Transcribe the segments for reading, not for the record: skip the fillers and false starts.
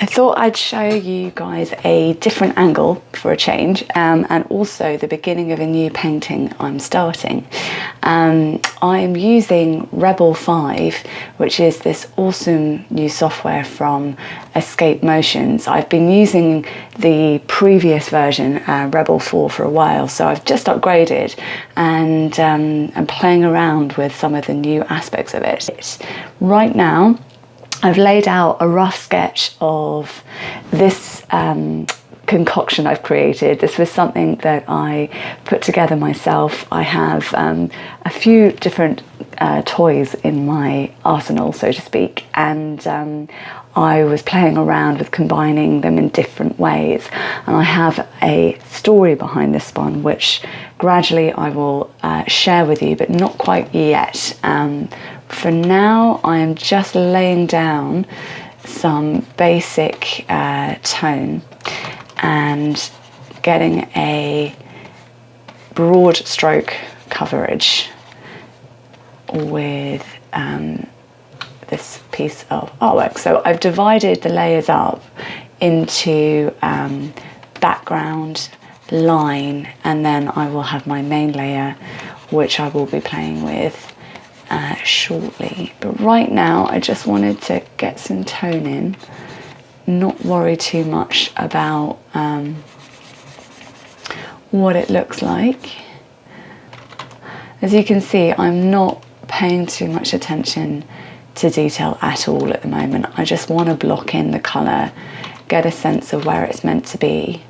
I thought I'd show you guys a different angle for a change, and also the beginning of a new painting I'm starting. I'm using Rebel 5, which is this awesome new software from Escape Motions. I've been using the previous version, Rebel 4, for a while, so I've just upgraded and I'm playing around with some of the new aspects of it. Right now, I've laid out a rough sketch of this concoction I've created. This was something that I put together myself. I have a few different toys in my arsenal, so to speak, and I was playing around with combining them in different ways. And I have a story behind this one, which gradually I will share with you, but not quite yet. For now, I am just laying down some basic tone and getting a broad stroke coverage with this piece of artwork. So I've divided the layers up into background, line, and then I will have my main layer, which I will be playing with shortly. But right now I just wanted to get some tone in, not worry too much about what it looks like. As you can see, I'm not paying too much attention to detail at all at the moment. I just want to block in the colour, get a sense of where it's meant to be,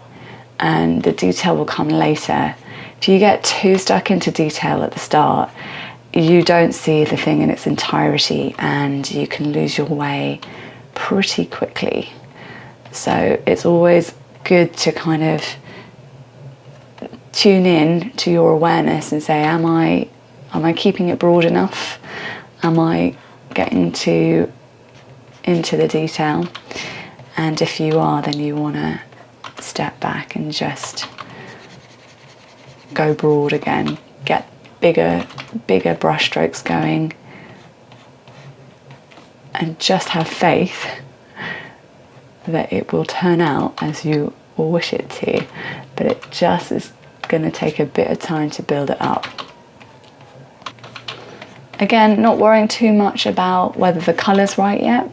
and the detail will come later. If you get too stuck into detail at the start, you don't see the thing in its entirety and you can lose your way pretty quickly. So it's always good to kind of tune in to your awareness and say, am I keeping it broad enough? Am I getting into the detail? And if you are, then you want to step back and just go broad again, get bigger brush strokes going, and just have faith that it will turn out as you will wish it to, but it just is going to take a bit of time to build it up. Again, not worrying too much about whether the colour's right yet.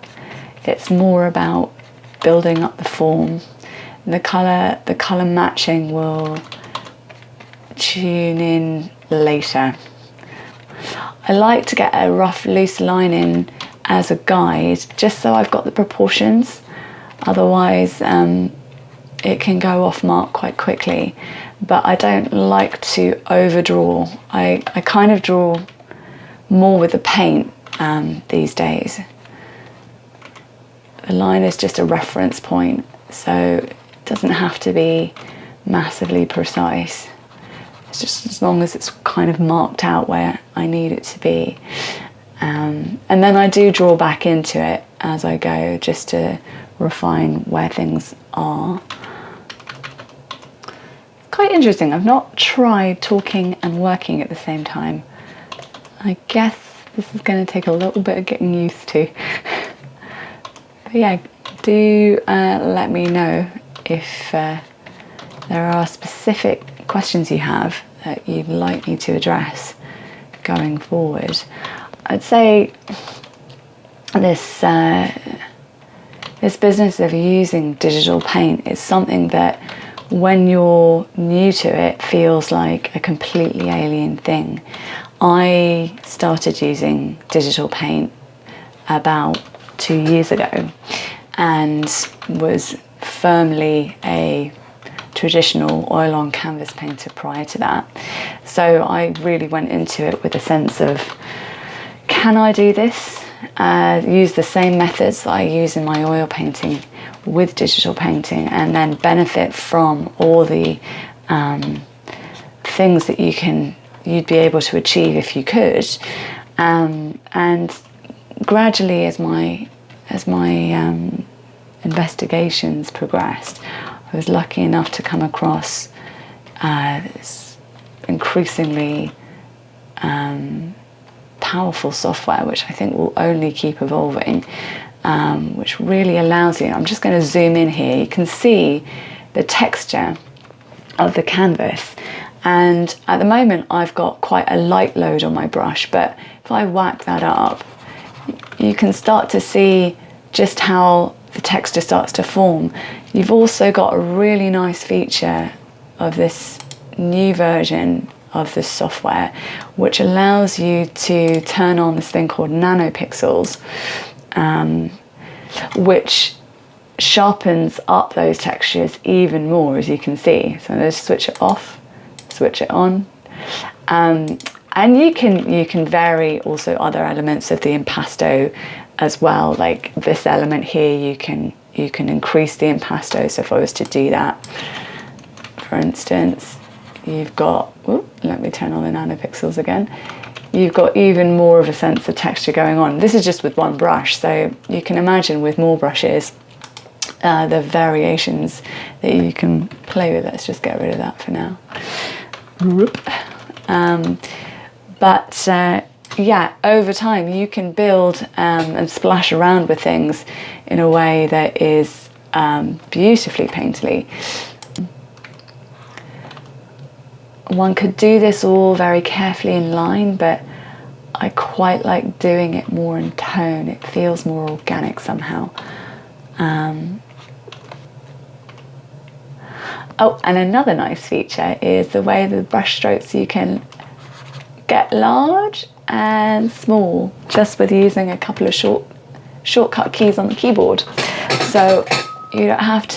It's more about building up the form. The colour matching will tune in later. I like to get a rough loose line in as a guide, just so I've got the proportions. Otherwise it can go off mark quite quickly. But I don't like to overdraw. I kind of draw more with the paint these days. The line is just a reference point, so it doesn't have to be massively precise. It's just as long as it's kind of marked out where I need it to be. And then I do draw back into it as I go, just to refine where things are. Quite interesting. I've not tried talking and working at the same time. I guess this is going to take a little bit of getting used to. But yeah, do let me know if there are specific questions you have that you'd like me to address going forward. I'd say this business of using digital paint is something that when you're new to it feels like a completely alien thing. I started using digital paint about 2 years ago and was firmly a traditional oil on canvas painter prior to that. So I really went into it with a sense of, can I do this? Use the same methods that I use in my oil painting with digital painting, and then benefit from all the things that you'd be able to achieve if you could. And gradually, as my investigations progressed, I was lucky enough to come across this increasingly powerful software, which I think will only keep evolving. which really allows you, I'm just going to zoom in here, you can see the texture of the canvas. And at the moment I've got quite a light load on my brush, but if I whack that up, you can start to see just how the texture starts to form. You've also got a really nice feature of this new version of this software, which allows you to turn on this thing called nanopixels, which sharpens up those textures even more, as you can see. So let's switch it off, switch it on, and you can vary also other elements of the impasto as well. Like this element here, you can increase the impasto. So if I was to do that, for instance, you've got, let me turn on the nanopixels again. You've got even more of a sense of texture going on. This is just with one brush, so you can imagine with more brushes, the variations that you can play with. Let's just get rid of that for now. Yeah, over time you can build and splash around with things in a way that is beautifully painterly. One could do this all very carefully in line, but I quite like doing it more in tone. It feels more organic somehow. Oh, and another nice feature is the way the brush strokes you can get large and small just with using a couple of shortcut keys on the keyboard. So you don't have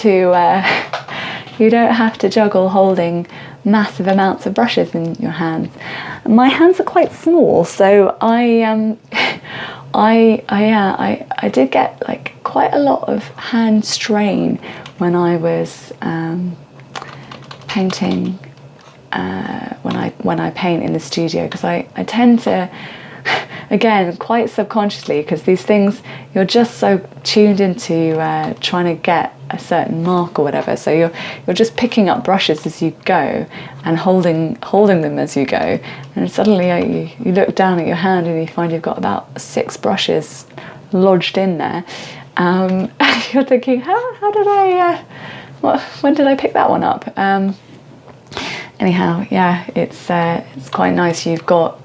to juggle holding massive amounts of brushes in your hands. My hands are quite small, so I did get like quite a lot of hand strain when I was painting, when I paint in the studio, because I tend to, again, quite subconsciously, because these things, you're just so tuned into trying to get a certain mark or whatever, so you're just picking up brushes as you go and holding them as you go, and suddenly you look down at your hand and you find you've got about 6 brushes lodged in there. You're thinking, how did I when did I pick that one up? Anyhow, yeah, it's quite nice. You've got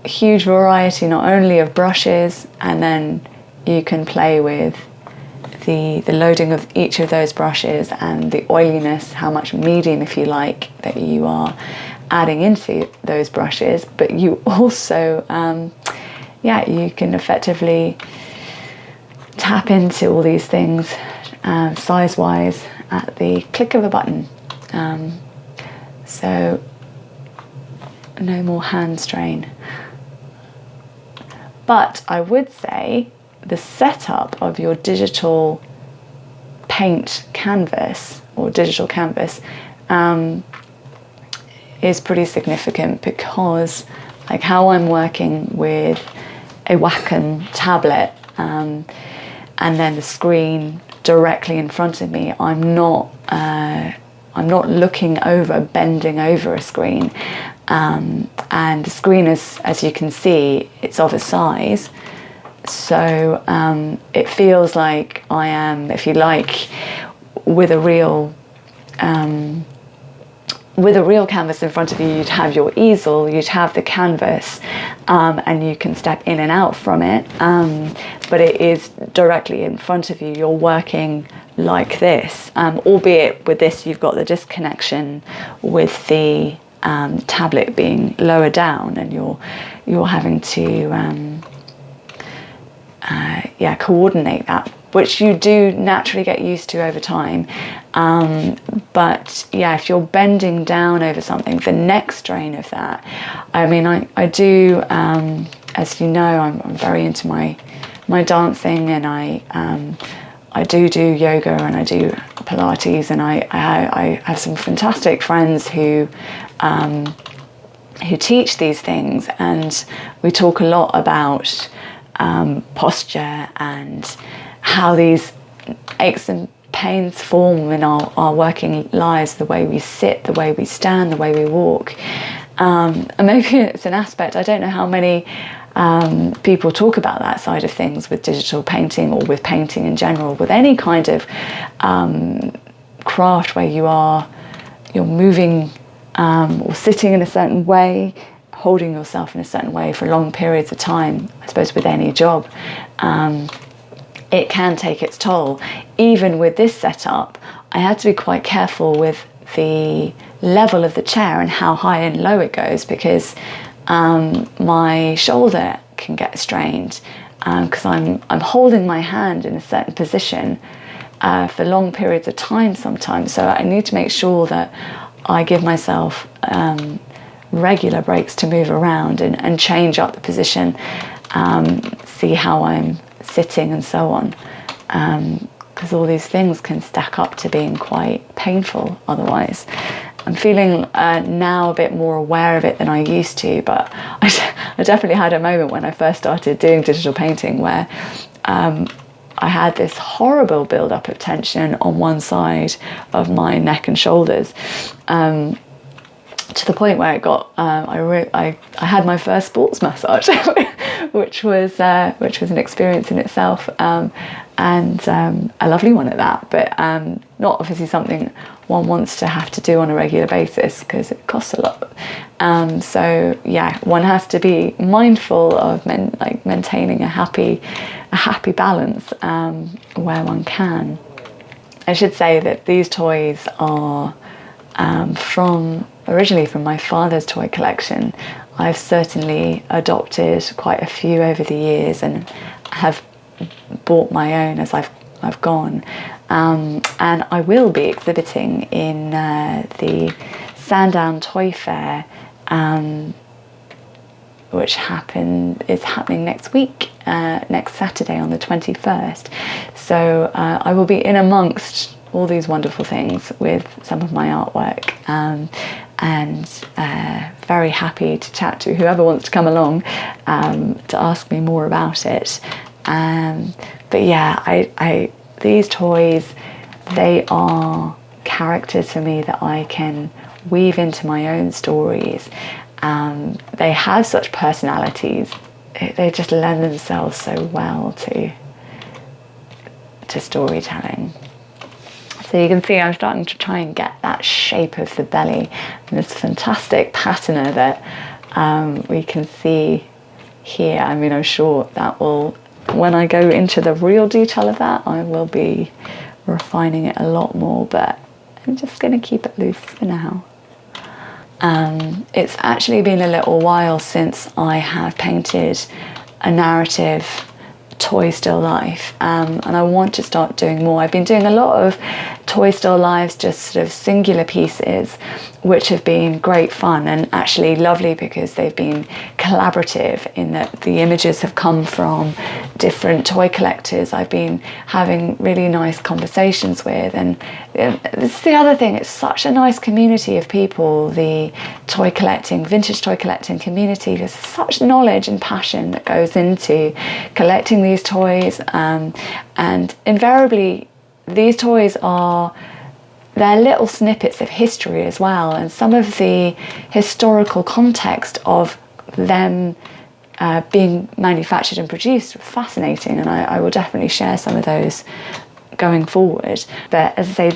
a huge variety not only of brushes, and then you can play with the loading of each of those brushes and the oiliness, how much medium, if you like, that you are adding into those brushes. But you also, you can effectively tap into all these things size-wise at the click of a button. So no more hand strain. But I would say the setup of your digital paint canvas or digital canvas is pretty significant, because like how I'm working with a Wacom tablet and then the screen directly in front of me, I'm not looking over, bending over a screen, and the screen is, as you can see, it's of a size, so it feels like I am, if you like, with a real canvas in front of you. You'd have your easel, you'd have the canvas, and you can step in and out from it, but it is directly in front of you. You're working like this, albeit with this you've got the disconnection with the tablet being lower down, and you're having to coordinate that, which you do naturally get used to over time. But yeah, if you're bending down over something, the neck strain of that, I mean, I do, as you know, I'm very into my dancing, and I do yoga, and I do Pilates, and I have some fantastic friends who teach these things, and we talk a lot about posture and how these aches and pains form in our working lives, the way we sit, the way we stand, the way we walk, and maybe it's an aspect, I don't know how many people talk about that side of things with digital painting, or with painting in general, with any kind of craft where you're moving or sitting in a certain way, holding yourself in a certain way for long periods of time. I suppose with any job, it can take its toll. Even with this setup, I had to be quite careful with the level of the chair and how high and low it goes, because my shoulder can get strained because I'm holding my hand in a certain position for long periods of time sometimes. So I need to make sure that I give myself regular breaks to move around and change up the position, see how I'm sitting and so on, because all these things can stack up to being quite painful otherwise. I'm feeling now a bit more aware of it than I used to, but I definitely had a moment when I first started doing digital painting where I had this horrible build-up of tension on one side of my neck and shoulders, to the point where it got I had my first sports massage, which was an experience in itself, and a lovely one at that, but not obviously something one wants to have to do on a regular basis because it costs a lot. So yeah, one has to be mindful of maintaining a happy balance where one can. I should say that these toys are originally from my father's toy collection. I've certainly adopted quite a few over the years and have bought my own as I've gone, and I will be exhibiting in the Sandown Toy Fair, which is happening next week, next Saturday on the 21st. So I will be in amongst all these wonderful things with some of my artwork, and very happy to chat to whoever wants to come along to ask me more about it. But yeah, these toys, they are characters for me that I can weave into my own stories. They have such personalities. They just lend themselves so well to storytelling. So you can see I'm starting to try and get that shape of the belly and this fantastic patina that we can see here. I mean, I'm sure that will, when I go into the real detail of that, I will be refining it a lot more, but I'm just going to keep it loose for now. It's actually been a little while since I have painted a narrative toy still life, and I want to start doing more. I've been doing a lot of toy still lives, just sort of singular pieces, which have been great fun and actually lovely because they've been collaborative in that the images have come from different toy collectors I've been having really nice conversations with. And this is the other thing, it's such a nice community of people, the vintage toy collecting community. There's such knowledge and passion that goes into collecting these toys, and invariably these toys they're little snippets of history as well, and some of the historical context of them being manufactured and produced are fascinating, and I will definitely share some of those going forward. But as I say,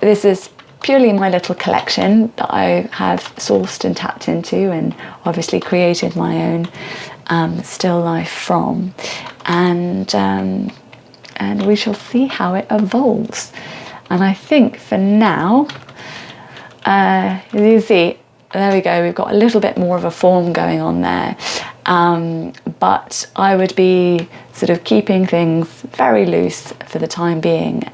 this is purely my little collection that I have sourced and tapped into and obviously created my own still life from, and we shall see how it evolves. And I think for now, as you see, there we go, we've got a little bit more of a form going on there, but I would be sort of keeping things very loose for the time being,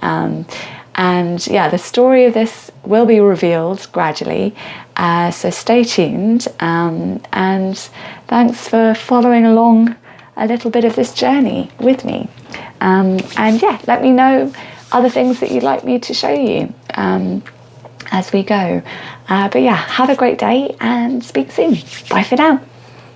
and yeah, the story of this will be revealed gradually, so stay tuned, and thanks for following along a little bit of this journey with me, and yeah, let me know other things that you'd like me to show you as we go. But yeah, have a great day and speak soon. Bye for now.